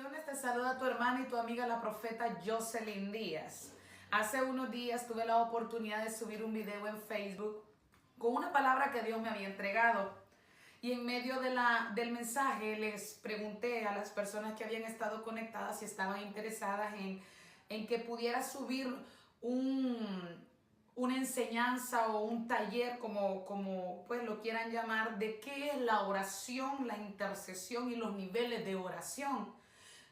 Bendiciones, te saluda tu hermana y tu amiga la profeta Jocelyn Díaz. Hace unos días tuve la oportunidad de subir un video en Facebook con una palabra que Dios me había entregado. Y en medio del mensaje les pregunté a las personas que habían estado conectadas si estaban interesadas en que pudiera subir una enseñanza o un taller, como pues lo quieran llamar, de qué es la oración, la intercesión y los niveles de oración.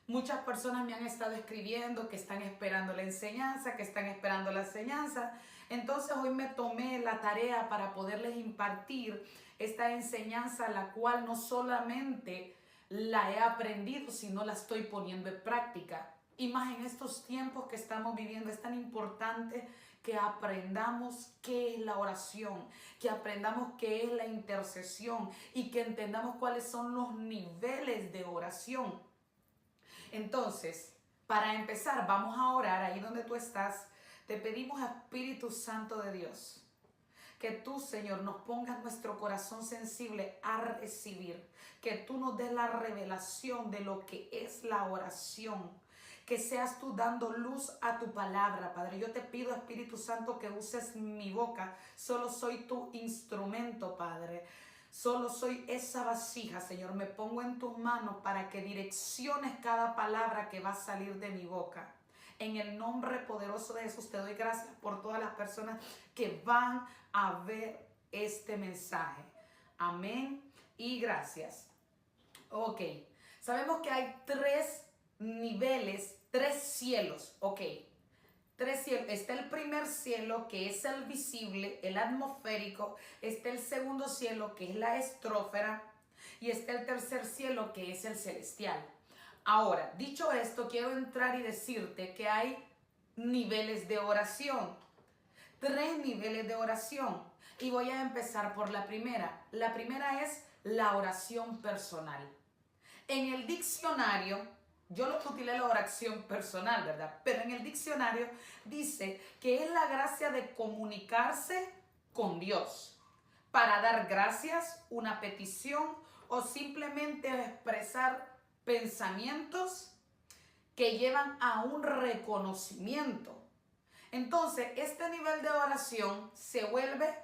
Muchas personas me han estado escribiendo que están esperando la enseñanza, que están esperando la enseñanza. Entonces hoy me tomé la tarea para poderles impartir esta enseñanza, la cual no solamente la he aprendido, sino la estoy poniendo en práctica. Y más en estos tiempos que estamos viviendo, es tan importante que aprendamos qué es la oración, que aprendamos qué es la intercesión y que entendamos cuáles son los niveles de oración. Entonces, para empezar, vamos a orar ahí donde tú estás. Te pedimos, Espíritu Santo de Dios, que tú, Señor, nos pongas nuestro corazón sensible a recibir, que tú nos des la revelación de lo que es la oración, que seas tú dando luz a tu palabra, Padre. Yo te pido, Espíritu Santo, que uses mi boca. Solo soy tu instrumento, Padre. Solo soy esa vasija, Señor. Me pongo en tus manos para que direcciones cada palabra que va a salir de mi boca. En el nombre poderoso de Jesús te doy gracias por todas las personas que van a ver este mensaje. Amén y gracias. Ok, sabemos que hay tres niveles, tres cielos. Ok, tres cielos. Está el primer cielo, que es el visible, el atmosférico. Está el segundo cielo, que es la estrósfera. Y está el tercer cielo, que es el celestial. Ahora, dicho esto, quiero entrar y decirte que hay niveles de oración. Tres niveles de oración. Y voy a empezar por la primera. La primera es la oración personal. En el diccionario, yo lo utilé la oración personal, ¿verdad? Pero en el diccionario dice que es la gracia de comunicarse con Dios para dar gracias, una petición o simplemente expresar pensamientos que llevan a un reconocimiento. Entonces, este nivel de oración se vuelve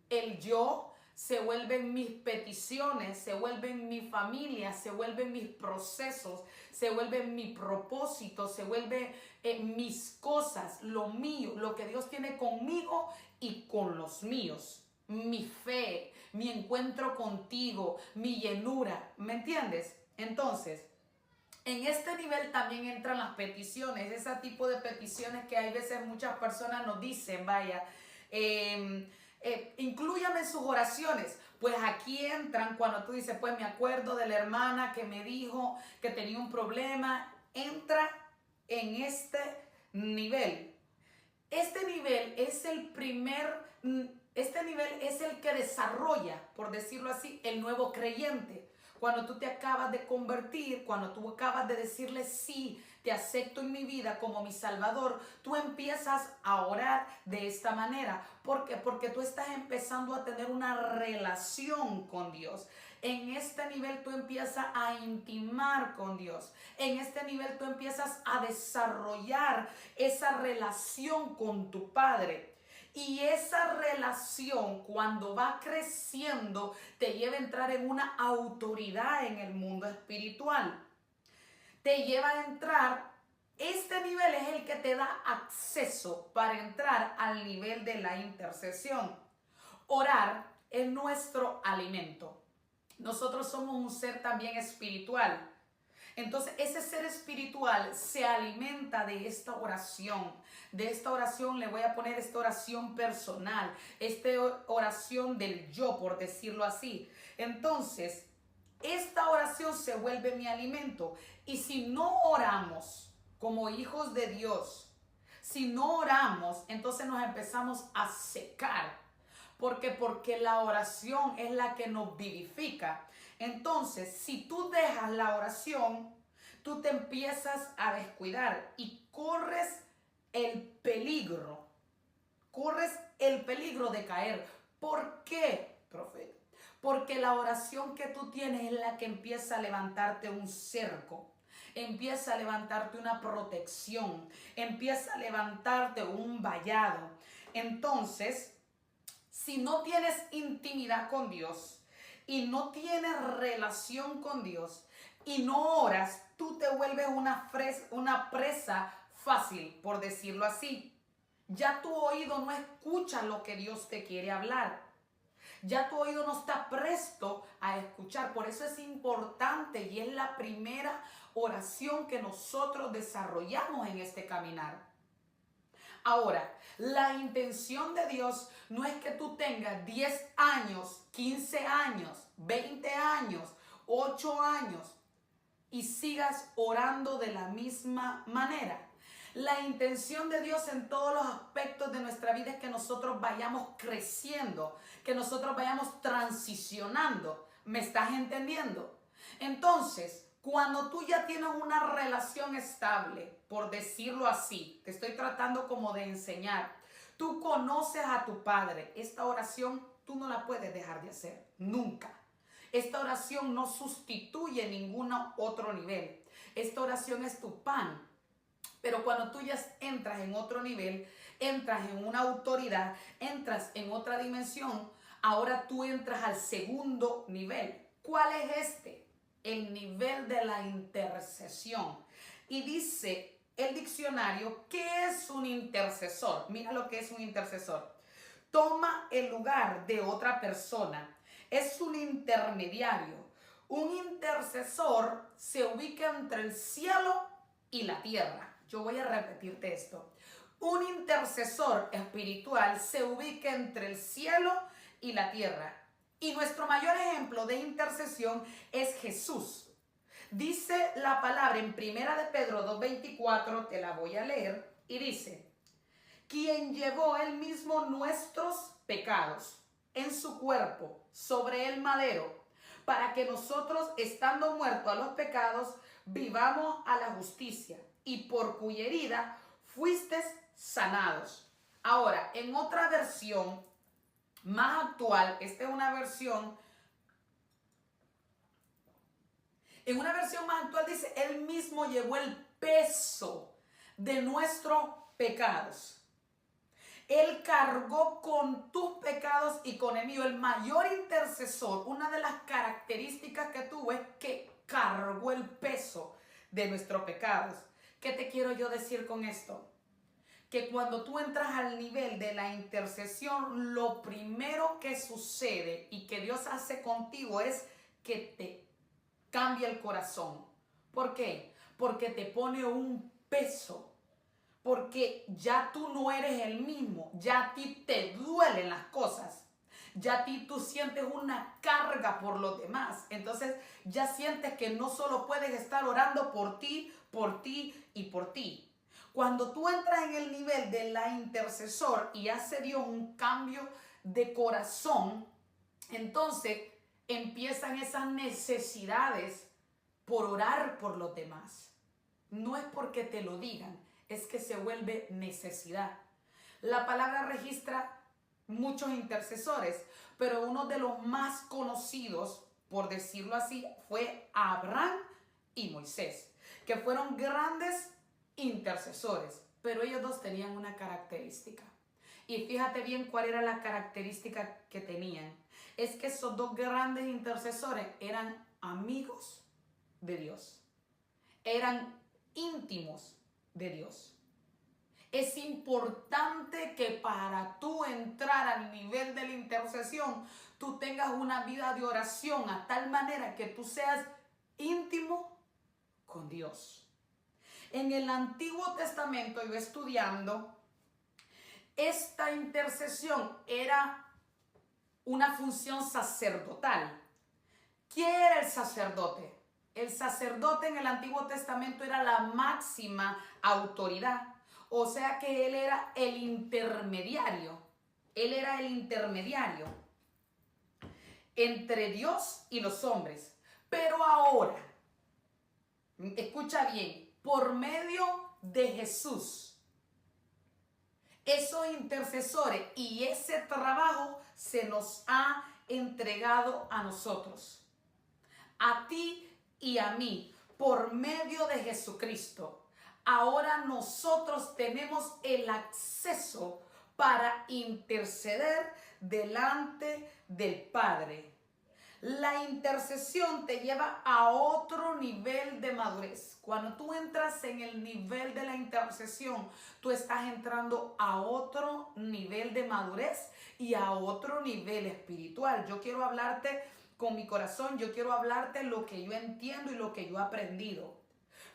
el yo, se vuelven mis peticiones, se vuelven mi familia, se vuelven mis procesos, se vuelven mi propósito, se vuelven mis cosas, lo mío, lo que Dios tiene conmigo y con los míos. Mi fe, mi encuentro contigo, mi llenura, ¿me entiendes? Entonces, en este nivel también entran las peticiones, ese tipo de peticiones que hay veces muchas personas nos dicen, vaya, inclúyame en sus oraciones. Pues aquí entran cuando tú dices, pues me acuerdo de la hermana que me dijo que tenía un problema. Entra en este nivel. Este nivel es el que desarrolla, por decirlo así, el nuevo creyente. Cuando tú te acabas de convertir, cuando tú acabas de decirle sí, te acepto en mi vida como mi Salvador, tú empiezas a orar de esta manera. ¿Por qué? Porque tú estás empezando a tener una relación con Dios. En este nivel tú empiezas a intimar con Dios. En este nivel tú empiezas a desarrollar esa relación con tu Padre. Y esa relación, cuando va creciendo, te lleva a entrar en una autoridad en el mundo espiritual. Te lleva a entrar, este nivel es el que te da acceso para entrar al nivel de la intercesión. Orar es nuestro alimento. Nosotros somos un ser también espiritual. Entonces ese ser espiritual se alimenta de esta oración. De esta oración le voy a poner esta oración personal, esta oración del yo, por decirlo así. Entonces, esta oración se vuelve mi alimento. Y si no oramos como hijos de Dios, si no oramos, entonces nos empezamos a secar. ¿Por qué? Porque la oración es la que nos vivifica. Entonces, si tú dejas la oración, tú te empiezas a descuidar y corres el peligro. Corres el peligro de caer. ¿Por qué, profeta? Porque la oración que tú tienes es la que empieza a levantarte un cerco. empieza a levantarte una protección, empieza a levantarte un vallado. Entonces, si no tienes intimidad con Dios y no tienes relación con Dios y no oras, tú te vuelves una presa fácil, por decirlo así. Ya tu oído no escucha lo que Dios te quiere hablar. Ya tu oído no está presto a escuchar. Por eso es importante y es la primera oración que nosotros desarrollamos en este caminar. Ahora, la intención de Dios no es que tú tengas 10 años, 15 años, 20 años, 8 años y sigas orando de la misma manera. La intención de Dios en todos los aspectos de nuestra vida es que nosotros vayamos creciendo, que nosotros vayamos transicionando. ¿Me estás entendiendo? Entonces, cuando tú ya tienes una relación estable, por decirlo así, te estoy tratando como de enseñar, tú conoces a tu Padre, esta oración tú no la puedes dejar de hacer, nunca. Esta oración no sustituye ningún otro nivel. Esta oración es tu pan. Pero cuando tú ya entras en otro nivel, entras en una autoridad, entras en otra dimensión, ahora tú entras al segundo nivel. ¿Cuál es este? El nivel de la intercesión. Y dice el diccionario, ¿qué es un intercesor? Mira lo que es un intercesor. Toma el lugar de otra persona. Es un intermediario. Un intercesor se ubica entre el cielo y la tierra. Yo voy a repetirte esto. Un intercesor espiritual se ubica entre el cielo y la tierra. Y nuestro mayor ejemplo de intercesión es Jesús. Dice la palabra en 1 de Pedro 2:24, te la voy a leer, y dice, quien llevó él mismo nuestros pecados en su cuerpo sobre el madero, para que nosotros, estando muertos a los pecados, vivamos a la justicia, y por cuya herida fuisteis sanados. Ahora, en otra versión más actual, esta es una versión, en una versión más actual dice, él mismo llevó el peso de nuestros pecados. Él cargó con tus pecados y con el mío. El mayor intercesor, una de las características que tuvo es que cargó el peso de nuestros pecados. ¿Qué te quiero yo decir con esto? Que cuando tú entras al nivel de la intercesión, lo primero que sucede y que Dios hace contigo es que te cambia el corazón. ¿Por qué? Porque te pone un peso. Porque ya tú no eres el mismo, ya a ti te duelen las cosas, ya a ti tú sientes una carga por los demás. Entonces ya sientes que no solo puedes estar orando por ti y por ti. Cuando tú entras en el nivel de la intercesor y hace Dios un cambio de corazón, entonces empiezan esas necesidades por orar por los demás. No es porque te lo digan, es que se vuelve necesidad. La palabra registra muchos intercesores, pero uno de los más conocidos, por decirlo así, fue Abraham y Moisés, que fueron grandes intercesores, pero ellos dos tenían una característica. Y fíjate bien cuál era la característica que tenían. Es que esos dos grandes intercesores eran amigos de Dios, eran íntimos de Dios. Es importante que para tú entrar al nivel de la intercesión, tú tengas una vida de oración a tal manera que tú seas íntimo con Dios. En el Antiguo Testamento, yo estudiando, esta intercesión era una función sacerdotal. ¿Quién era el sacerdote? El sacerdote en el Antiguo Testamento era la máxima autoridad. O sea que él era el intermediario. Él era el intermediario entre Dios y los hombres. Pero ahora, escucha bien, por medio de Jesús, esos intercesores y ese trabajo se nos ha entregado a nosotros, a ti y a mí. por medio de Jesucristo, ahora nosotros tenemos el acceso para interceder delante del Padre. La intercesión te lleva a otro nivel de madurez. Cuando tú entras en el nivel de la intercesión, tú estás entrando a otro nivel de madurez y a otro nivel espiritual. Yo quiero hablarte con mi corazón, yo quiero hablarte lo que yo entiendo y lo que yo he aprendido.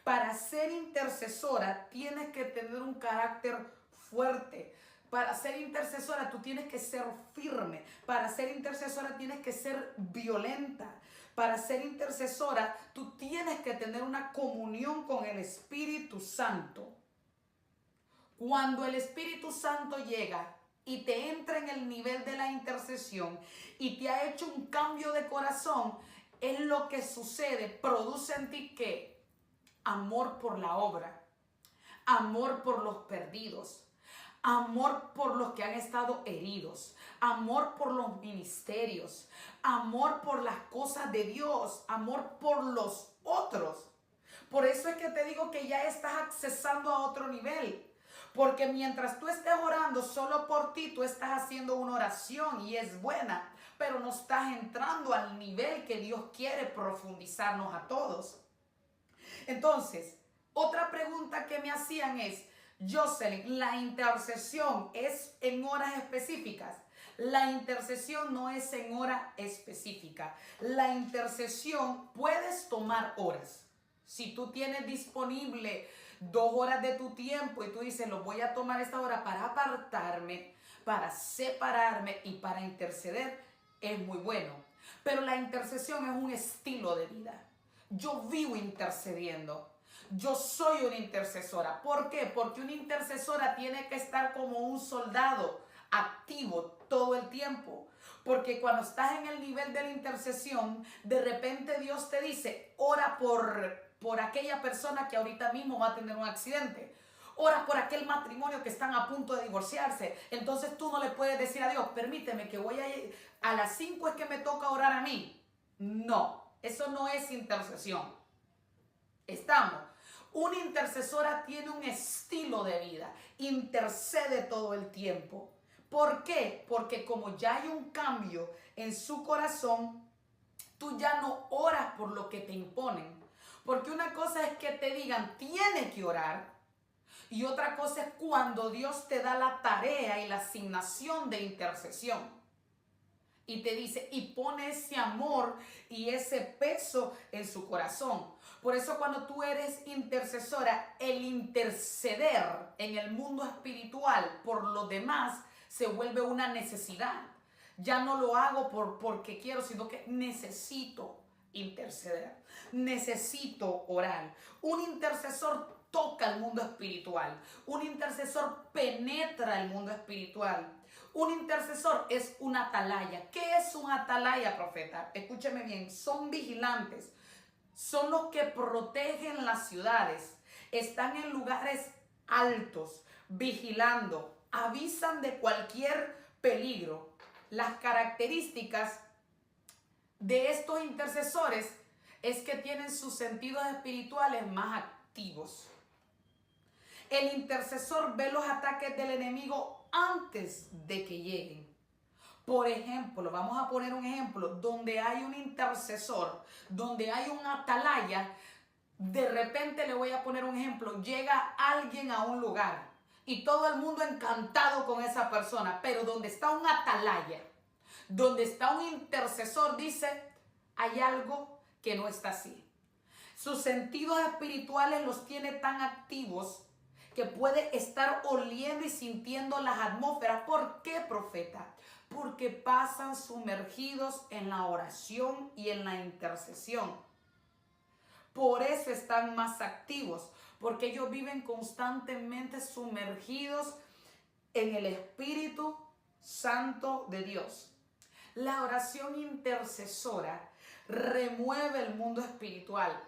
Para ser intercesora tienes que tener un carácter fuerte. Para ser intercesora tú tienes que ser firme. Para ser intercesora tienes que ser violenta. Para ser intercesora tú tienes que tener una comunión con el Espíritu Santo. Cuando el Espíritu Santo llega y te entra en el nivel de la intercesión y te ha hecho un cambio de corazón, es lo que sucede. Produce en ti ¿qué? Amor por la obra, amor por los perdidos, amor por los que han estado heridos, amor por los ministerios, amor por las cosas de Dios, amor por los otros. Por eso es que te digo que ya estás accesando a otro nivel. Porque mientras tú estés orando solo por ti, tú estás haciendo una oración y es buena, pero no estás entrando al nivel que Dios quiere profundizarnos a todos. Entonces, otra pregunta que me hacían es, Jocelyn, ¿la intercesión es en horas específicas? La intercesión no es en hora específica. La intercesión puedes tomar horas. Si tú tienes disponible 2 horas de tu tiempo y tú dices, lo voy a tomar esta hora para apartarme, para separarme y para interceder, es muy bueno. Pero la intercesión es un estilo de vida. Yo vivo intercediendo. Yo soy una intercesora. ¿Por qué? Porque una intercesora tiene que estar como un soldado activo todo el tiempo. Porque cuando estás en el nivel de la intercesión, de repente Dios te dice, ora por aquella persona que ahorita mismo va a tener un accidente. Ora por aquel matrimonio que están a punto de divorciarse. Entonces tú no le puedes decir a Dios, permíteme que voy a las 5 es que me toca orar a mí. No, eso no es intercesión. Estamos. Una intercesora tiene un estilo de vida. Intercede todo el tiempo. ¿Por qué? Porque como ya hay un cambio en su corazón, tú ya no oras por lo que te imponen. Porque una cosa es que te digan, tienes que orar. Y otra cosa es cuando Dios te da la tarea y la asignación de intercesión. Y te dice, y pone ese amor y ese peso en su corazón. Por eso cuando tú eres intercesora, el interceder en el mundo espiritual por los demás se vuelve una necesidad. Ya no lo hago porque quiero, sino que necesito interceder. Necesito orar. Un intercesor toca el mundo espiritual. Un intercesor penetra el mundo espiritual. Un intercesor es una atalaya. ¿Qué es un atalaya, profeta? Escúcheme bien, son vigilantes. Son los que protegen las ciudades. Están en lugares altos, vigilando. Avisan de cualquier peligro. Las características de estos intercesores es que tienen sus sentidos espirituales más activos. El intercesor ve los ataques del enemigo antes de que lleguen. Por ejemplo, vamos a poner un ejemplo, donde hay un intercesor, donde hay un atalaya, de repente le voy a poner un ejemplo, llega alguien a un lugar y todo el mundo encantado con esa persona, pero donde está un atalaya, donde está un intercesor, dice, hay algo que no está así. Sus sentidos espirituales los tiene tan activos que puede estar oliendo y sintiendo las atmósferas. ¿Por qué, profeta? Porque pasan sumergidos en la oración y en la intercesión. Por eso están más activos, porque ellos viven constantemente sumergidos en el Espíritu Santo de Dios. La oración intercesora remueve el mundo espiritual,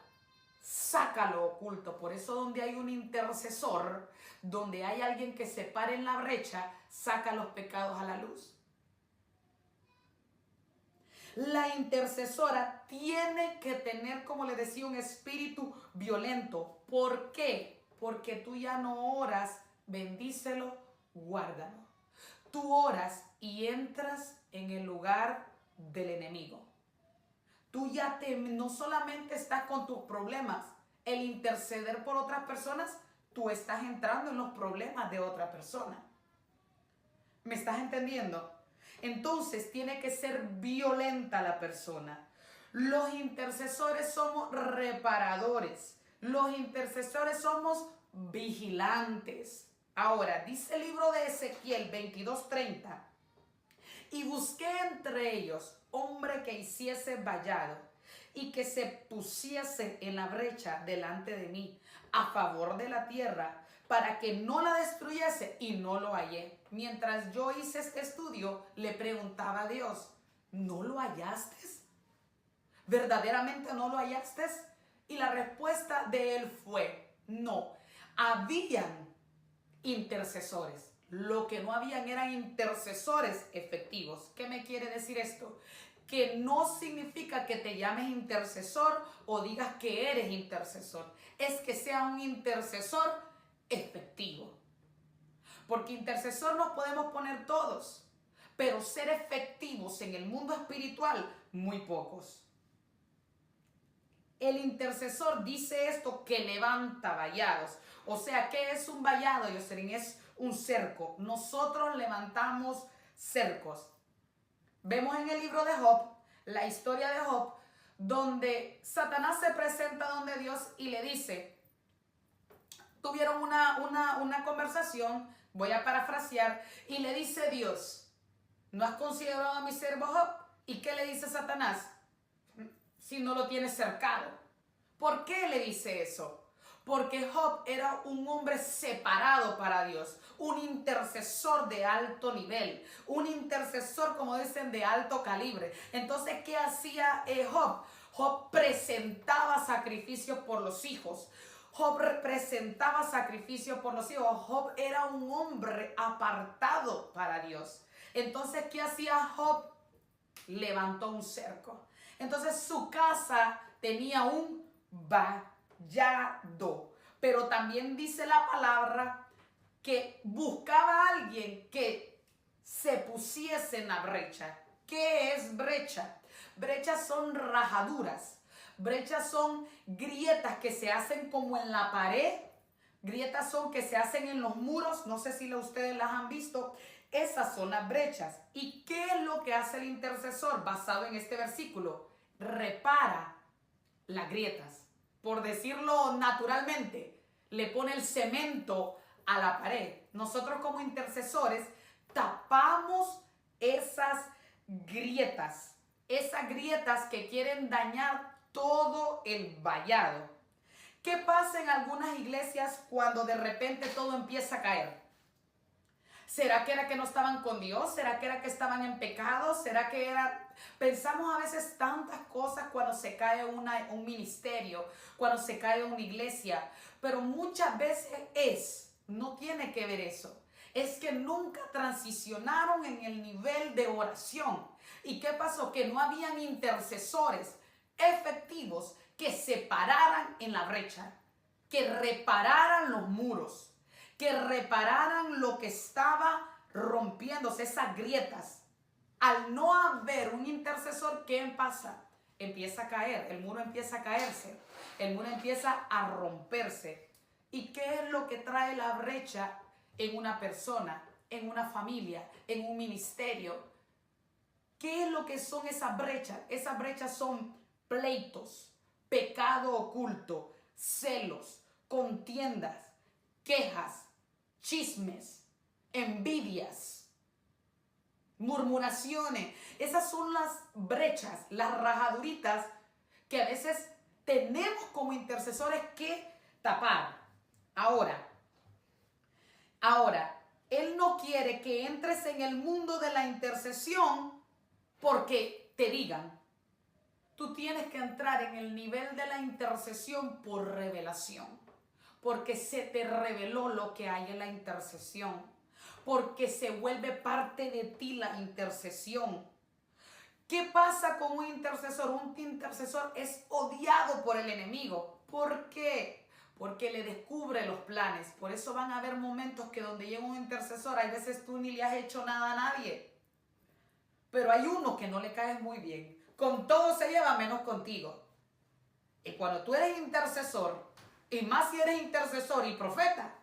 saca lo oculto. Por eso donde hay un intercesor, donde hay alguien que se pare en la brecha, saca los pecados a la luz. La intercesora tiene que tener, como le decía, un espíritu violento. ¿Por qué? Porque tú ya no oras, bendícelo, guárdalo. Tú oras y entras en el lugar del enemigo. Tú ya no solamente estás con tus problemas, el interceder por otras personas, tú estás entrando en los problemas de otra persona. ¿Me estás entendiendo? Entonces tiene que ser violenta la persona. Los intercesores somos reparadores. Los intercesores somos vigilantes. Ahora, dice el libro de Ezequiel 22:30. Y busqué entre ellos hombre que hiciese vallado y que se pusiese en la brecha delante de mí a favor de la tierra para que no la destruyese, y no lo hallé. Mientras yo hice este estudio, le preguntaba a Dios, ¿no lo hallaste? ¿Verdaderamente no lo hallaste? Y la respuesta de él fue, no. Habían intercesores. Lo que no habían eran intercesores efectivos. ¿Qué me quiere decir esto? Que no significa que te llames intercesor o digas que eres intercesor. Es que sea un intercesor efectivo. Porque intercesor nos podemos poner todos, pero ser efectivos en el mundo espiritual, muy pocos. El intercesor dice esto, que levanta vallados. O sea, ¿qué es un vallado, Yoselin? Es un cerco. Nosotros levantamos cercos. Vemos en el libro de Job, la historia de Job, donde Satanás se presenta donde Dios y le dice, tuvieron una conversación, voy a parafrasear, y le dice Dios, ¿no has considerado a mi siervo Job? ¿Y qué le dice Satanás? Si no lo tienes cercado. ¿Por qué le dice eso? Porque Job era un hombre separado para Dios, un intercesor de alto nivel, un intercesor, como dicen, de alto calibre. Entonces, ¿qué hacía Job? Job presentaba sacrificios por los hijos. Job presentaba sacrificios por los hijos. Job era un hombre apartado para Dios. Entonces, ¿qué hacía Job? Levantó un cerco. Entonces su casa tenía un vallado, pero también dice la palabra que buscaba a alguien que se pusiese en la brecha. ¿Qué es brecha? Brechas son rajaduras, brechas son grietas que se hacen como en la pared, grietas son que se hacen en los muros, no sé si ustedes las han visto. Esas son las brechas. ¿Y qué es lo que hace el intercesor basado en este versículo? Repara las grietas. Por decirlo naturalmente, le pone el cemento a la pared. Nosotros como intercesores tapamos esas grietas que quieren dañar todo el vallado. ¿Qué pasa en algunas iglesias cuando de repente todo empieza a caer? ¿Será que era que no estaban con Dios? ¿Será que era que estaban en pecado? ¿Será que era...? Pensamos a veces tantas cosas cuando se cae un ministerio, cuando se cae una iglesia, pero muchas veces no tiene que ver eso. Es que nunca transicionaron en el nivel de oración. ¿Y qué pasó? Que no habían intercesores efectivos que se pararan en la brecha, que repararan los muros, que repararan lo que estaba rompiéndose, esas grietas. Al no haber un intercesor, ¿qué pasa? Empieza a caer, el muro empieza a caerse, el muro empieza a romperse. ¿Y qué es lo que trae la brecha en una persona, en una familia, en un ministerio? ¿Qué es lo que son esas brechas? Esas brechas son pleitos, pecado oculto, celos, contiendas, quejas, chismes, envidias, murmuraciones. Esas son las brechas, las rajaduritas que a veces tenemos como intercesores que tapar. Ahora, Él no quiere que entres en el mundo de la intercesión porque te digan. Tú tienes que entrar en el nivel de la intercesión por revelación. Porque se te reveló lo que hay en la intercesión. Porque se vuelve parte de ti la intercesión. ¿Qué pasa con un intercesor? Un intercesor es odiado por el enemigo. ¿Por qué? Porque le descubre los planes. Por eso van a haber momentos que donde llega un intercesor, hay veces tú ni le has hecho nada a nadie. Pero hay uno que no le caes muy bien. Con todo se lleva menos contigo. Y cuando tú eres intercesor, y más si eres intercesor y profeta,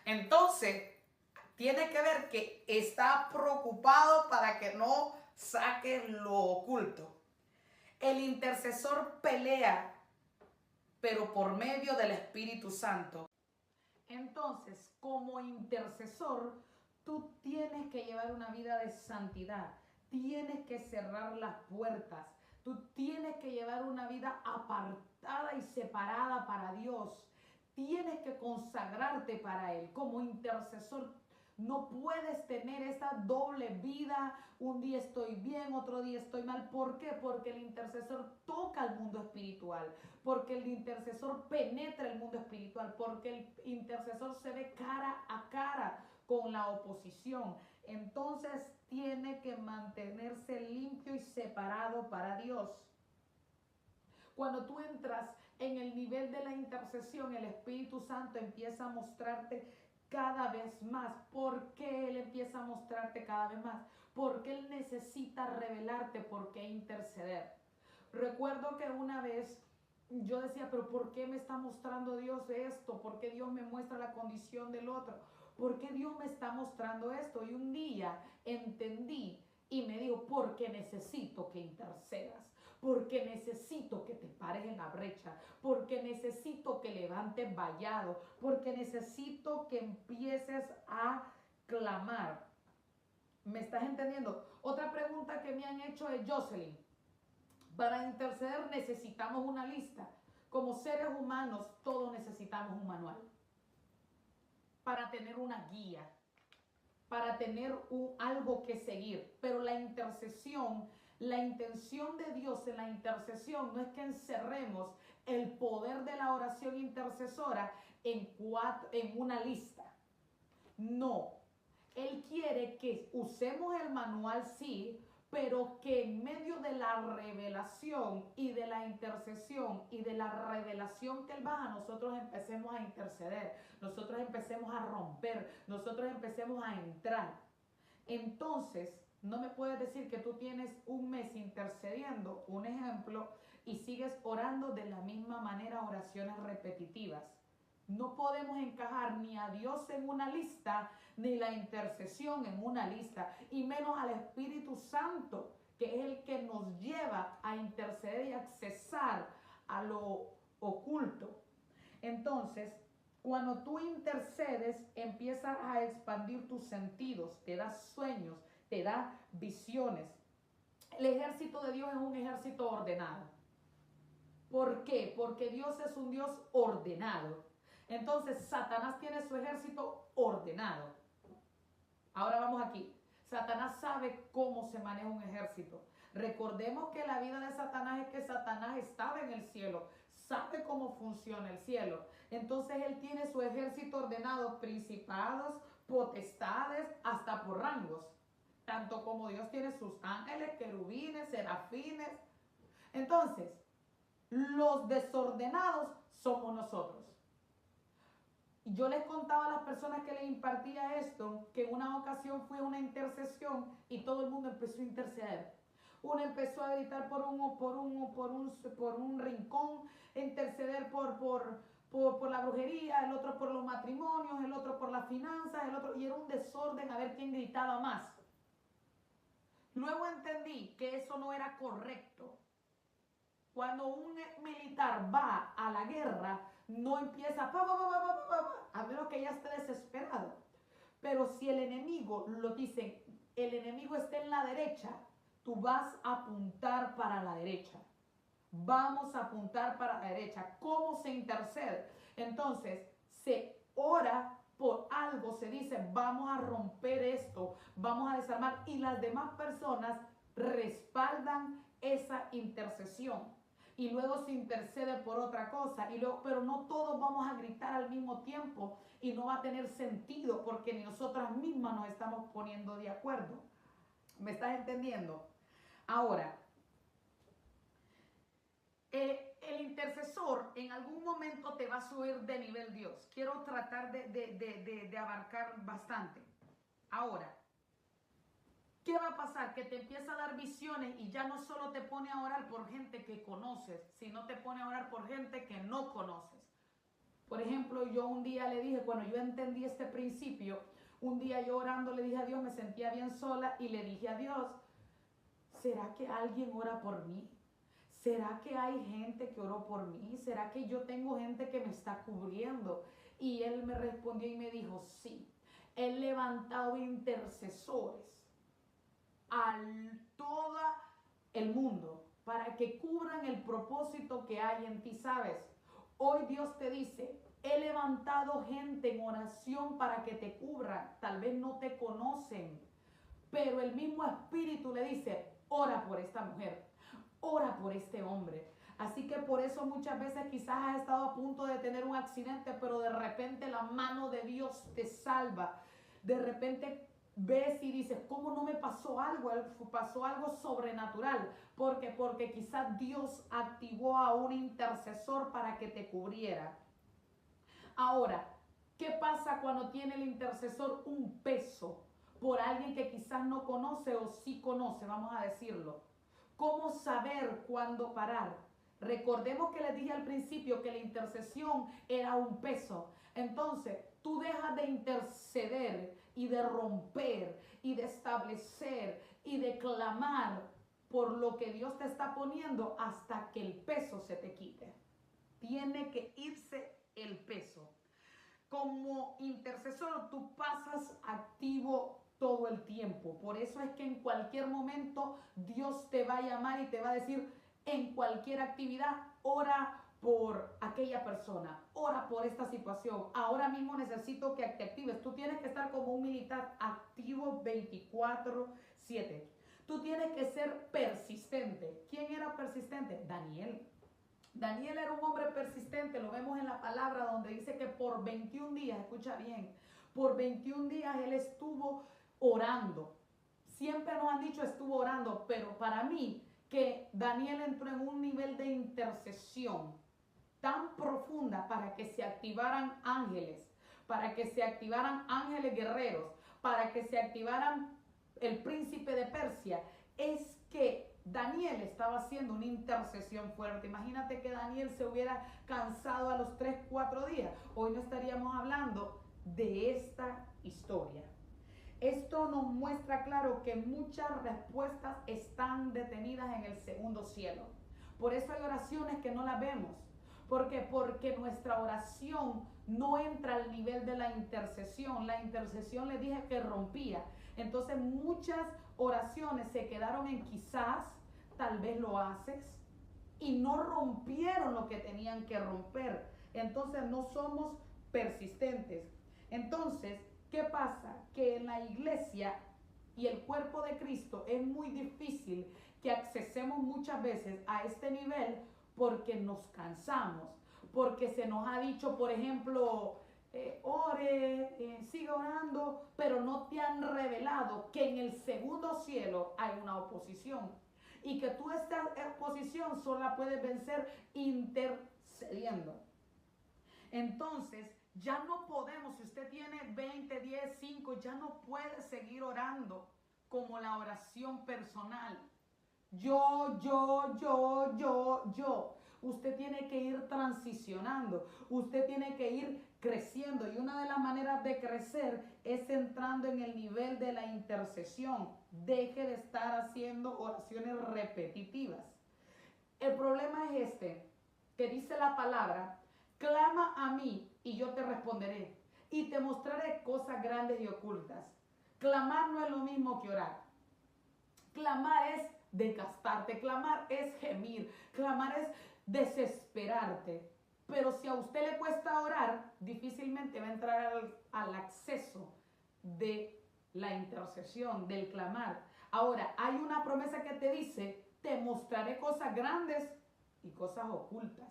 entonces tiene que ver que está preocupado para que no saque lo oculto. El intercesor pelea, pero por medio del Espíritu Santo. Entonces, como intercesor, tú tienes que llevar una vida de santidad. Tienes que cerrar las puertas. Tú tienes que llevar una vida apartada y separada para Dios. Tienes que consagrarte para Él. Como intercesor, no puedes tener esa doble vida. Un día estoy bien, otro día estoy mal. ¿Por qué? Porque el intercesor toca el mundo espiritual. Porque el intercesor penetra el mundo espiritual. Porque el intercesor se ve cara a cara con la oposición. Entonces tiene que mantenerse limpio y separado para Dios. Cuando tú entras en el nivel de la intercesión, el Espíritu Santo empieza a mostrarte cada vez más. ¿Por qué Él empieza a mostrarte cada vez más? Porque Él necesita revelarte por qué interceder. Recuerdo que una vez yo decía, pero ¿por qué me está mostrando Dios esto? ¿Por qué Dios me muestra la condición del otro? ¿Por qué Dios me está mostrando esto? Y un día entendí y me dijo, porque necesito que intercedas. Porque necesito que te pares en la brecha, porque necesito que levantes vallado, porque necesito que empieces a clamar. ¿Me estás entendiendo? Otra pregunta que me han hecho es, Jocelyn, para interceder necesitamos una lista. Como seres humanos, todos necesitamos un manual para tener una guía, para tener algo que seguir. Pero la intercesión, la intención de Dios en la intercesión no es que encerremos el poder de la oración intercesora en una lista. No. Él quiere que usemos el manual, sí, pero que en medio de la revelación y de la intercesión y de la revelación que Él baja, nosotros empecemos a interceder, nosotros empecemos a romper, nosotros empecemos a entrar. Entonces, no me puedes decir que tú tienes un mes intercediendo, un ejemplo, y sigues orando de la misma manera, oraciones repetitivas. No podemos encajar ni a Dios en una lista, ni la intercesión en una lista, y menos al Espíritu Santo, que es el que nos lleva a interceder y accesar a lo oculto. Entonces, cuando tú intercedes, empiezas a expandir tus sentidos, te da sueños, te da visiones. El ejército de Dios es un ejército ordenado. ¿Por qué? Porque Dios es un Dios ordenado. Entonces, Satanás tiene su ejército ordenado. Ahora vamos aquí. Satanás sabe cómo se maneja un ejército. Recordemos que la vida de Satanás es que Satanás estaba en el cielo, sabe cómo funciona el cielo. Entonces él tiene su ejército ordenado, principados, potestades, hasta por rangos. Tanto como Dios tiene sus ángeles, querubines, serafines. Entonces, los desordenados somos nosotros. Yo les contaba a las personas que les impartía esto, que en una ocasión fue una intercesión y todo el mundo empezó a interceder. Uno empezó a gritar por un rincón, interceder por la brujería, el otro por los matrimonios, el otro por las finanzas, el otro, y era un desorden a ver quién gritaba más. Luego entendí que eso no era correcto. Cuando un militar va a la guerra, no empieza a menos que ya esté desesperado. Pero si el enemigo, lo dicen, el enemigo está en la derecha, tú vas a apuntar para la derecha. Vamos a apuntar para la derecha. ¿Cómo se intercede? Entonces, se ora por algo, se dice, vamos a romper esto, vamos a desarmar, y las demás personas respaldan esa intercesión. Y luego se intercede por otra cosa, y luego, pero no todos vamos a gritar al mismo tiempo y no va a tener sentido porque ni nosotras mismas nos estamos poniendo de acuerdo. ¿Me estás entendiendo? Ahora, El intercesor en algún momento te va a subir de nivel Dios. Quiero tratar de abarcar bastante. Ahora, ¿qué va a pasar? Que te empieza a dar visiones y ya no solo te pone a orar por gente que conoces, sino te pone a orar por gente que no conoces. Por ejemplo, yo un día le dije, cuando yo entendí este principio, un día yo orando le dije a Dios, me sentía bien sola y le dije a Dios, ¿será que alguien ora por mí? ¿Será que hay gente que oró por mí? ¿Será que yo tengo gente que me está cubriendo? Y él me respondió y me dijo, sí, he levantado intercesores a todo el mundo para que cubran el propósito que hay en ti, ¿sabes? Hoy Dios te dice, he levantado gente en oración para que te cubra. Tal vez no te conocen, pero el mismo Espíritu le dice, ora por esta mujer, ora por este hombre. Así que por eso muchas veces quizás has estado a punto de tener un accidente, pero de repente la mano de Dios te salva. De repente ves y dices, ¿cómo no me pasó algo? Pasó algo sobrenatural. Porque quizás Dios activó a un intercesor para que te cubriera. Ahora, ¿qué pasa cuando tiene el intercesor un peso por alguien que quizás no conoce o sí conoce, vamos a decirlo? ¿Cómo saber cuándo parar? Recordemos que les dije al principio que la intercesión era un peso. Entonces, tú dejas de interceder y de romper y de establecer y de clamar por lo que Dios te está poniendo hasta que el peso se te quite. Tiene que irse el peso. Como intercesor, tú pasas activo todo el tiempo. Por eso es que en cualquier momento Dios te va a llamar y te va a decir, en cualquier actividad, ora por aquella persona, ora por esta situación. Ahora mismo necesito que te actives. Tú tienes que estar como un militar activo 24/7. Tú tienes que ser persistente. ¿Quién era persistente? Daniel. Daniel era un hombre persistente, lo vemos en la palabra donde dice que por 21 días, escucha bien, por 21 días él estuvo orando. Siempre nos han dicho estuvo orando, pero para mí que Daniel entró en un nivel de intercesión tan profunda para que se activaran ángeles, para que se activaran ángeles guerreros, para que se activaran el príncipe de Persia, es que Daniel estaba haciendo una intercesión fuerte. Imagínate que Daniel se hubiera cansado a los 3, 4 días. Hoy no estaríamos hablando de esta historia. Esto nos muestra claro que muchas respuestas están detenidas en el segundo cielo. Por eso hay oraciones que no las vemos. ¿Por qué? Porque nuestra oración no entra al nivel de la intercesión. La intercesión le dije que rompía. Entonces muchas oraciones se quedaron en quizás, tal vez lo haces, y no rompieron lo que tenían que romper. Entonces no somos persistentes. Entonces, ¿qué pasa? Que en la iglesia y el cuerpo de Cristo es muy difícil que accesemos muchas veces a este nivel porque nos cansamos, porque se nos ha dicho, por ejemplo, ore, siga orando, pero no te han revelado que en el segundo cielo hay una oposición y que tú esta oposición solo la puedes vencer intercediendo. Entonces, ya no podemos, si usted tiene 20, 10, 5, ya no puede seguir orando como la oración personal. Yo. Usted tiene que ir transicionando, usted tiene que ir creciendo y una de las maneras de crecer es entrando en el nivel de la intercesión. Deje de estar haciendo oraciones repetitivas. El problema es este, que dice la palabra, clama a mí y yo te responderé y te mostraré cosas grandes y ocultas. Clamar no es lo mismo que orar. Clamar es desgastarte, clamar es gemir, clamar es desesperarte. Pero si a usted le cuesta orar, difícilmente va a entrar al acceso de la intercesión, del clamar. Ahora, hay una promesa que te dice, te mostraré cosas grandes y cosas ocultas.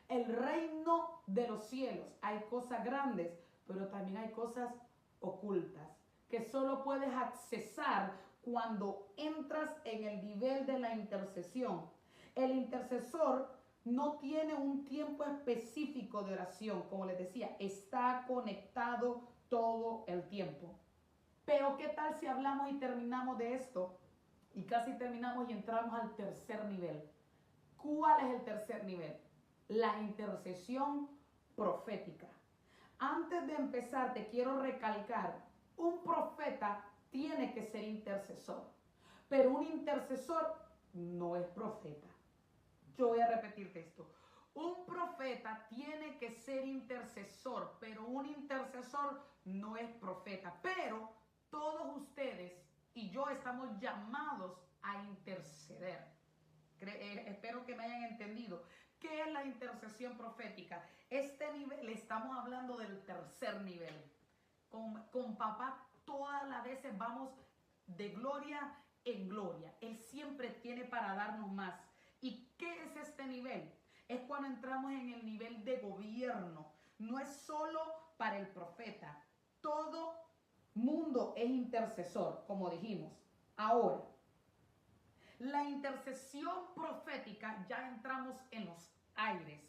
El reino de los cielos, hay cosas grandes, pero también hay cosas ocultas que solo puedes accesar cuando entras en el nivel de la intercesión. El intercesor No tiene un tiempo específico de oración. Como les decía, está conectado todo el tiempo. Pero ¿qué tal si hablamos y terminamos de esto? Y casi terminamos y entramos al tercer nivel. ¿Cuál es el tercer nivel? La intercesión profética. Antes de empezar, te quiero recalcar, un profeta tiene que ser intercesor, pero un intercesor no es profeta. Yo voy a repetirte esto. Un profeta tiene que ser intercesor, pero un intercesor no es profeta. Pero todos ustedes y yo estamos llamados a interceder. Espero que me hayan entendido. ¿Qué es la intercesión profética? Este nivel, estamos hablando del tercer nivel. Con papá todas las veces vamos de gloria en gloria. Él siempre tiene para darnos más. ¿Y qué es este nivel? Es cuando entramos en el nivel de gobierno. No es solo para el profeta. Todo mundo es intercesor, como dijimos. Ahora, la intercesión profética, ya entramos en los aires,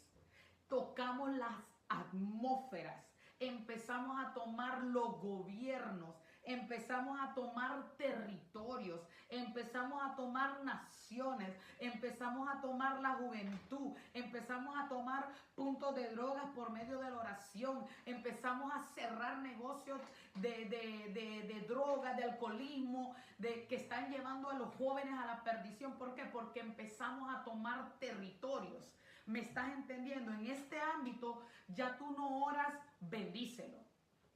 tocamos las atmósferas, empezamos a tomar los gobiernos, empezamos a tomar territorios, empezamos a tomar naciones, empezamos a tomar la juventud, empezamos a tomar puntos de drogas por medio de la oración, empezamos a cerrar negocios de drogas, de alcoholismo, que están llevando a los jóvenes a la perdición. ¿Por qué? Porque empezamos a tomar territorios. ¿Me estás entendiendo? En este ámbito ya tú no oras, bendícelo,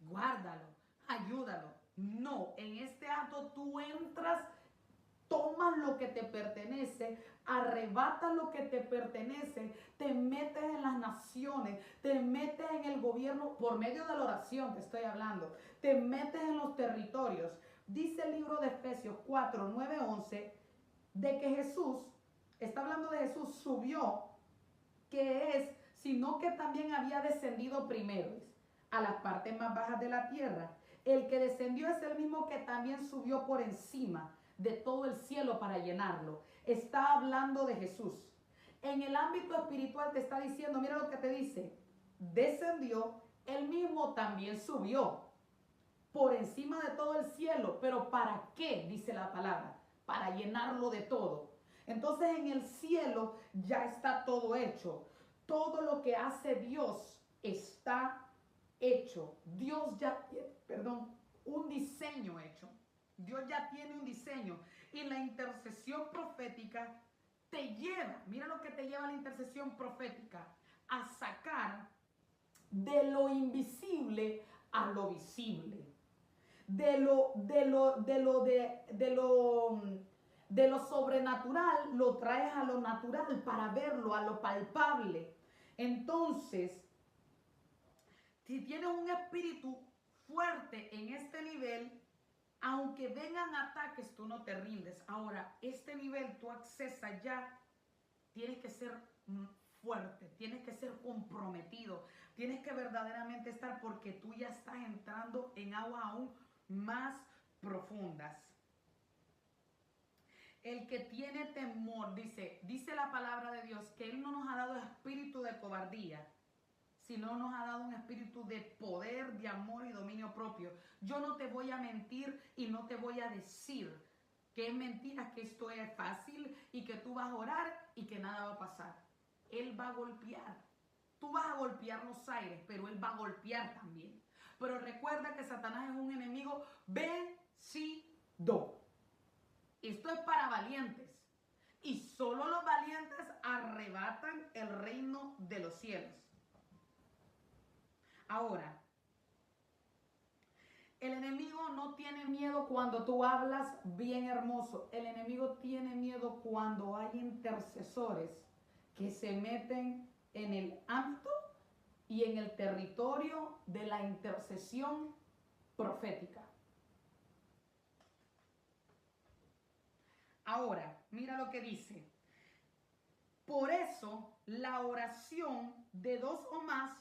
guárdalo, ayúdalo. No, en este acto tú entras, tomas lo que te pertenece, arrebatas lo que te pertenece, te metes en las naciones, te metes en el gobierno por medio de la oración, te estoy hablando, te metes en los territorios. Dice el libro de Efesios 4, 9, 11, de que Jesús, está hablando de Jesús, subió, que es, sino que también había descendido primero a las partes más bajas de la tierra. El que descendió es el mismo que también subió por encima de todo el cielo para llenarlo. Está hablando de Jesús. En el ámbito espiritual te está diciendo, mira lo que te dice, descendió, él mismo también subió por encima de todo el cielo. ¿Pero para qué? Dice la palabra, para llenarlo de todo. Entonces en el cielo ya está todo hecho. Todo lo que hace Dios está hecho. Dios ya tiene, un diseño hecho. Dios ya tiene un diseño. Y la intercesión profética te lleva, mira lo que te lleva la intercesión profética, a sacar de lo invisible a lo visible. De lo sobrenatural lo traes a lo natural para verlo, a lo palpable. Entonces, si tienes un espíritu fuerte en este nivel, aunque vengan ataques, tú no te rindes. Ahora, este nivel tú accesas ya, tienes que ser fuerte, tienes que ser comprometido, tienes que verdaderamente estar, porque tú ya estás entrando en aguas aún más profundas. El que tiene temor, dice la palabra de Dios, que Él no nos ha dado espíritu de cobardía, sino nos ha dado un espíritu de poder, de amor y dominio propio. Yo no te voy a mentir y no te voy a decir que es mentira, que esto es fácil y que tú vas a orar y que nada va a pasar. Él va a golpear. Tú vas a golpear los aires, pero Él va a golpear también. Pero recuerda que Satanás es un enemigo vencido. Esto es para valientes. Y solo los valientes arrebatan el reino de los cielos. Ahora, el enemigo no tiene miedo cuando tú hablas bien hermoso. El enemigo tiene miedo cuando hay intercesores que se meten en el ámbito y en el territorio de la intercesión profética. Ahora, mira lo que dice. Por eso, la oración de dos o más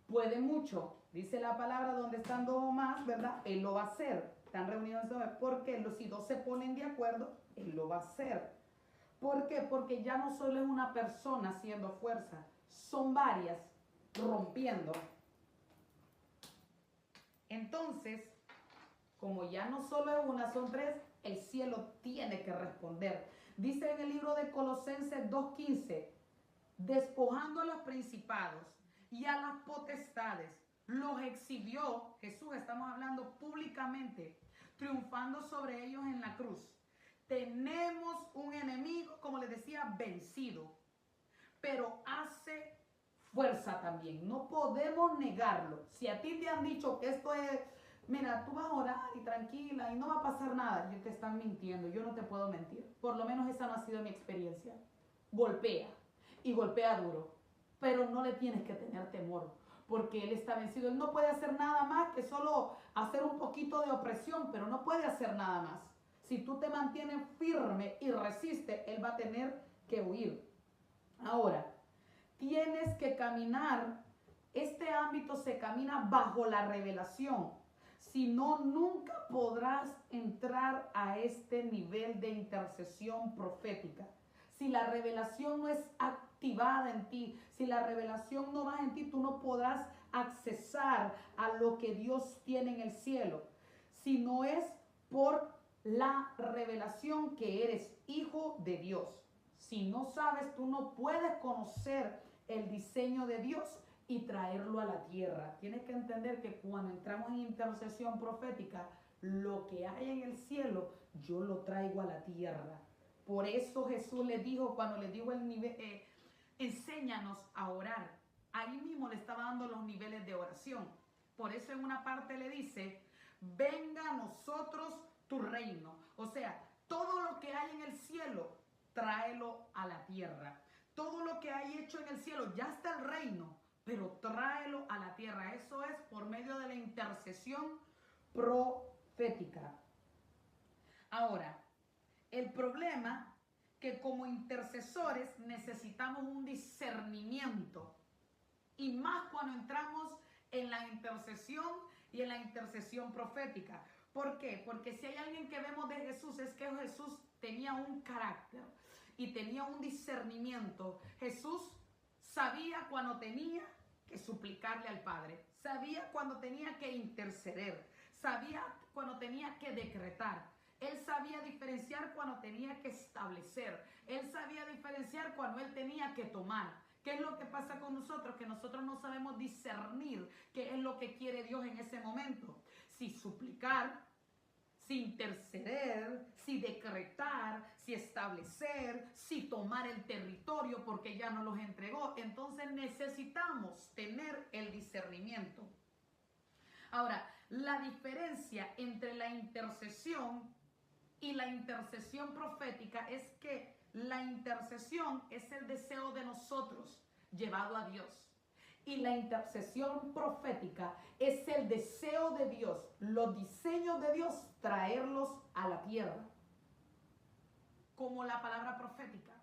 puede mucho. Dice la palabra, donde están dos o más, ¿verdad? Él lo va a hacer. Están reunidos, porque si dos se ponen de acuerdo, Él lo va a hacer. ¿Por qué? Porque ya no solo es una persona haciendo fuerza, son varias rompiendo. Entonces, como ya no solo es una, son tres, el cielo tiene que responder. Dice en el libro de Colosenses 2:15, despojando a los principados y a las potestades, los exhibió, Jesús, estamos hablando públicamente, triunfando sobre ellos en la cruz. Tenemos un enemigo, como les decía, vencido, pero hace fuerza también. No podemos negarlo. Si a ti te han dicho que esto es, mira, tú vas a orar y tranquila y no va a pasar nada, ellos te están mintiendo. Yo no te puedo mentir. Por lo menos esa no ha sido mi experiencia. Golpea y golpea duro, pero no le tienes que tener temor, porque Él está vencido. Él no puede hacer nada más que solo hacer un poquito de opresión, pero no puede hacer nada más. Si tú te mantienes firme y resistes, Él va a tener que huir. Ahora, tienes que caminar, este ámbito se camina bajo la revelación. Si no, nunca podrás entrar a este nivel de intercesión profética. Si la revelación no es activada en ti, si la revelación no va en ti, tú no podrás accesar a lo que Dios tiene en el cielo. Si no es por la revelación que eres hijo de Dios. Si no sabes, tú no puedes conocer el diseño de Dios y traerlo a la tierra. Tienes que entender que cuando entramos en intercesión profética, lo que hay en el cielo, yo lo traigo a la tierra. Por eso Jesús le dijo, cuando le dijo el nivel, enséñanos a orar. Ahí mismo le estaba dando los niveles de oración. Por eso en una parte le dice, venga a nosotros tu reino. O sea, todo lo que hay en el cielo, tráelo a la tierra. Todo lo que hay hecho en el cielo, ya está el reino, pero tráelo a la tierra. Eso es por medio de la intercesión profética. Ahora, el problema que como intercesores necesitamos un discernimiento, y más cuando entramos en la intercesión y en la intercesión profética. ¿Por qué? Porque si hay alguien que vemos de Jesús, es que Jesús tenía un carácter y tenía un discernimiento. Jesús sabía cuando tenía que suplicarle al Padre, sabía cuando tenía que interceder, sabía cuando tenía que decretar. Él sabía diferenciar cuando tenía que establecer. Él sabía diferenciar cuando él tenía que tomar. ¿Qué es lo que pasa con nosotros? Que nosotros no sabemos discernir qué es lo que quiere Dios en ese momento. Si suplicar, si interceder, si decretar, si establecer, si tomar el territorio porque ya nos los entregó. Entonces necesitamos tener el discernimiento. Ahora, la diferencia entre la intercesión y la intercesión profética es que la intercesión es el deseo de nosotros llevado a Dios. Y la intercesión profética es el deseo de Dios, los diseños de Dios, traerlos a la tierra. Como la palabra profética.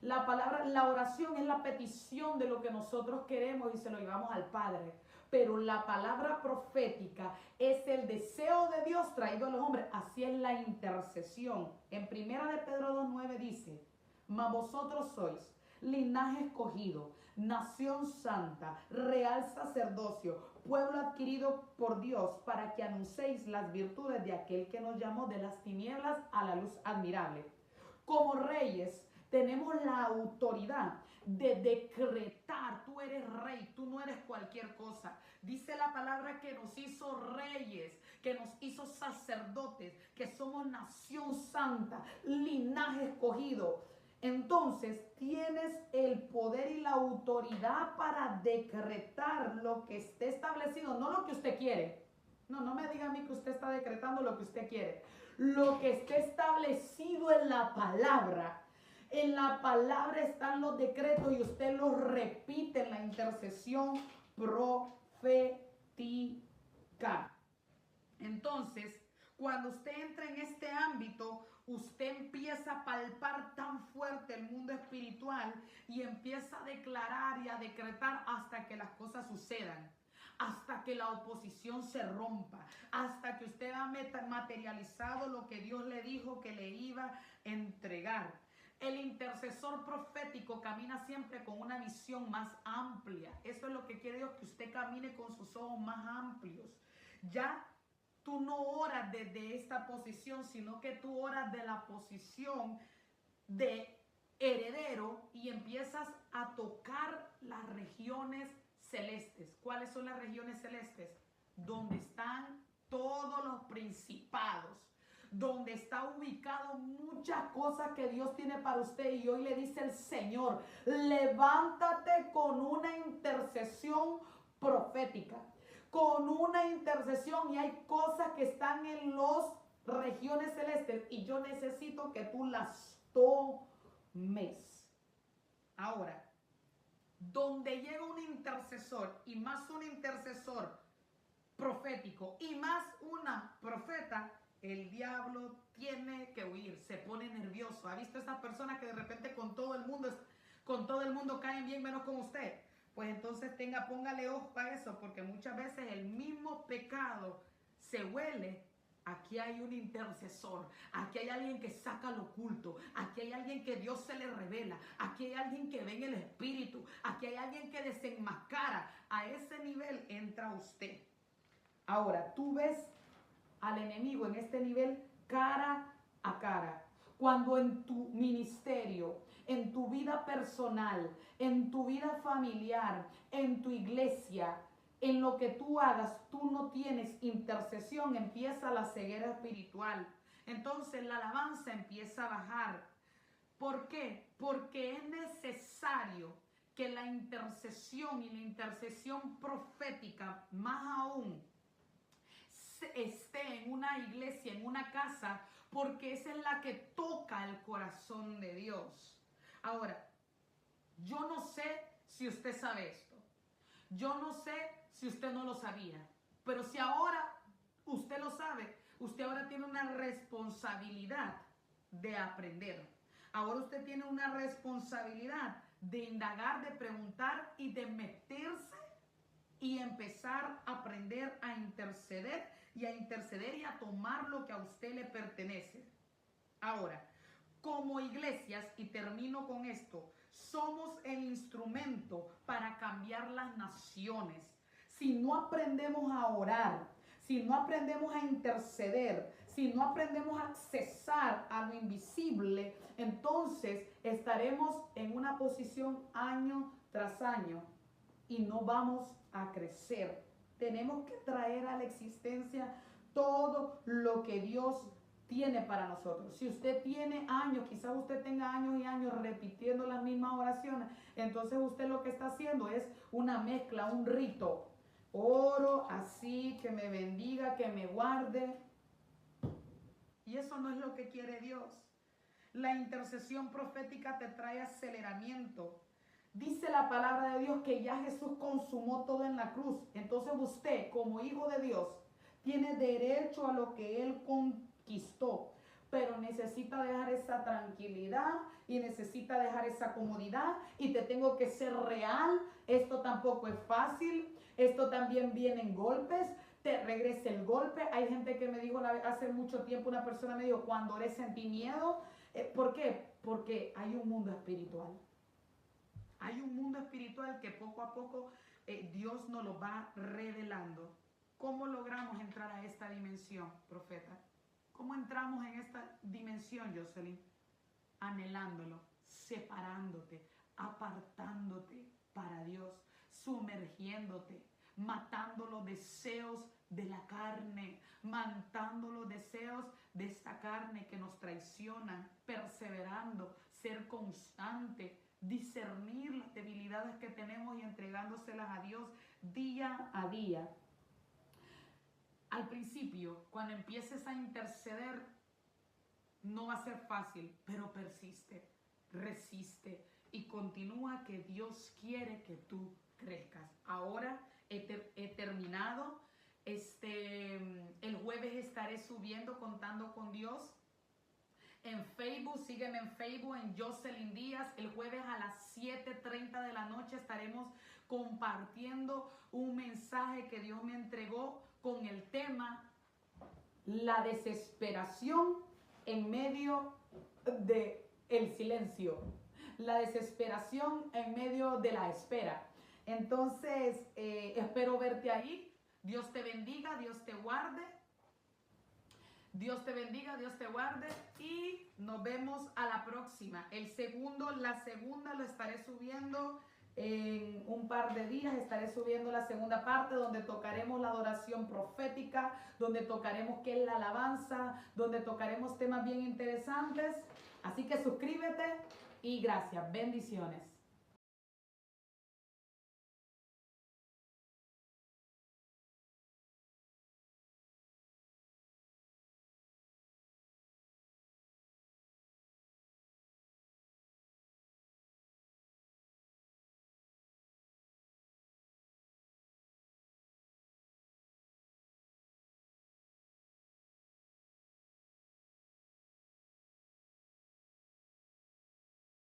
La oración es la petición de lo que nosotros queremos y se lo llevamos al Padre. Pero la palabra profética es el deseo de Dios traído a los hombres. Así es la intercesión. En 1 de Pedro 2:9 dice, mas vosotros sois linaje escogido, nación santa, real sacerdocio, pueblo adquirido por Dios, para que anunciéis las virtudes de aquel que nos llamó de las tinieblas a la luz admirable. Como reyes, tenemos la autoridad de decretar. Tú eres rey, tú no eres cualquier cosa. Dice la palabra que nos hizo reyes, que nos hizo sacerdotes, que somos nación santa, linaje escogido. Entonces tienes el poder y la autoridad para decretar lo que esté establecido, no lo que usted quiere. No me diga a mí que usted está decretando lo que usted quiere. Lo que esté establecido en la palabra. En la palabra están los decretos y usted los repite en la intercesión profética. Entonces, cuando usted entra en este ámbito, usted empieza a palpar tan fuerte el mundo espiritual y empieza a declarar y a decretar hasta que las cosas sucedan. Hasta que la oposición se rompa, hasta que usted ha materializado lo que Dios le dijo que le iba a entregar. El intercesor profético camina siempre con una visión más amplia. Eso es lo que quiere Dios, que usted camine con sus ojos más amplios. Ya tú no oras desde esta posición, sino que tú oras de la posición de heredero y empiezas a tocar las regiones celestes. ¿Cuáles son las regiones celestes? Donde están todos los principados, donde está ubicado muchas cosas que Dios tiene para usted. Y hoy le dice el Señor, levántate con una intercesión profética, con una intercesión, y hay cosas que están en las regiones celestes y yo necesito que tú las tomes. Ahora, donde llega un intercesor y más un intercesor profético y más una profeta, el diablo tiene que huir, se pone nervioso. ¿Ha visto esas personas que de repente con todo el mundo caen bien menos con usted? Pues entonces póngale ojo a eso, porque muchas veces el mismo pecado se huele. Aquí hay un intercesor, aquí hay alguien que saca lo oculto, aquí hay alguien que Dios se le revela, aquí hay alguien que ve en el espíritu, aquí hay alguien que desenmascara. A ese nivel entra usted. Ahora, tú ves al enemigo en este nivel cara a cara. Cuando en tu ministerio, en tu vida personal, en tu vida familiar, en tu iglesia, en lo que tú hagas, tú no tienes intercesión, empieza la ceguera espiritual. Entonces la alabanza empieza a bajar. ¿Por qué? Porque es necesario que la intercesión y la intercesión profética, más aún, esté en una iglesia, en una casa, porque esa es la que toca el corazón de Dios. Ahora, yo no sé si usted sabe esto, yo no sé si usted no lo sabía, pero si ahora usted lo sabe, usted ahora tiene una responsabilidad de aprender. Ahora usted tiene una responsabilidad de indagar, de preguntar y de meterse y empezar a aprender a interceder y a tomar lo que a usted le pertenece. Ahora, como iglesias, y termino con esto, somos el instrumento para cambiar las naciones. Si no aprendemos a orar, si no aprendemos a interceder, si no aprendemos a accesar a lo invisible, entonces estaremos en una posición año tras año y no vamos a crecer. Tenemos que traer a la existencia todo lo que Dios tiene para nosotros. Si usted tiene años, quizás usted tenga años y años repitiendo las mismas oraciones, entonces usted lo que está haciendo es una mezcla, un rito. Oro así, que me bendiga, que me guarde. Y eso no es lo que quiere Dios. La intercesión profética te trae aceleramiento. Dice la palabra de Dios que ya Jesús consumó todo en la cruz. Entonces usted, como hijo de Dios, tiene derecho a lo que Él conquistó. Pero necesita dejar esa tranquilidad y necesita dejar esa comodidad. Y te tengo que ser real. Esto tampoco es fácil. Esto también viene en golpes. Te regresa el golpe. Hay gente que me dijo hace mucho tiempo, una persona me dijo, cuando oré sentí miedo. ¿Por qué? Porque hay un mundo espiritual. Hay un mundo espiritual que poco a poco Dios nos lo va revelando. ¿Cómo logramos entrar a esta dimensión, profeta? ¿Cómo entramos en esta dimensión, Jocelyn? Anhelándolo, separándote, apartándote para Dios, sumergiéndote, matando los deseos de la carne, matando los deseos de esta carne que nos traicionan, perseverando, ser constante, discernir las debilidades que tenemos y entregándoselas a Dios día a día. Al principio, cuando empieces a interceder, no va a ser fácil, pero persiste, resiste y continúa, que Dios quiere que tú crezcas. Ahora he terminado. El jueves estaré subiendo Contando con Dios. En Facebook, sígueme en Facebook, en Jocelyn Díaz. El jueves a las 7:30 de la noche estaremos compartiendo un mensaje que Dios me entregó con el tema la desesperación en medio de el silencio, la desesperación en medio de la espera. Entonces, espero verte ahí. Dios te bendiga, Dios te guarde. Dios te bendiga, Dios te guarde y nos vemos a la próxima. La segunda lo estaré subiendo en un par de días. Estaré subiendo la segunda parte donde tocaremos la adoración profética, donde tocaremos qué es la alabanza, donde tocaremos temas bien interesantes. Así que suscríbete y gracias. Bendiciones.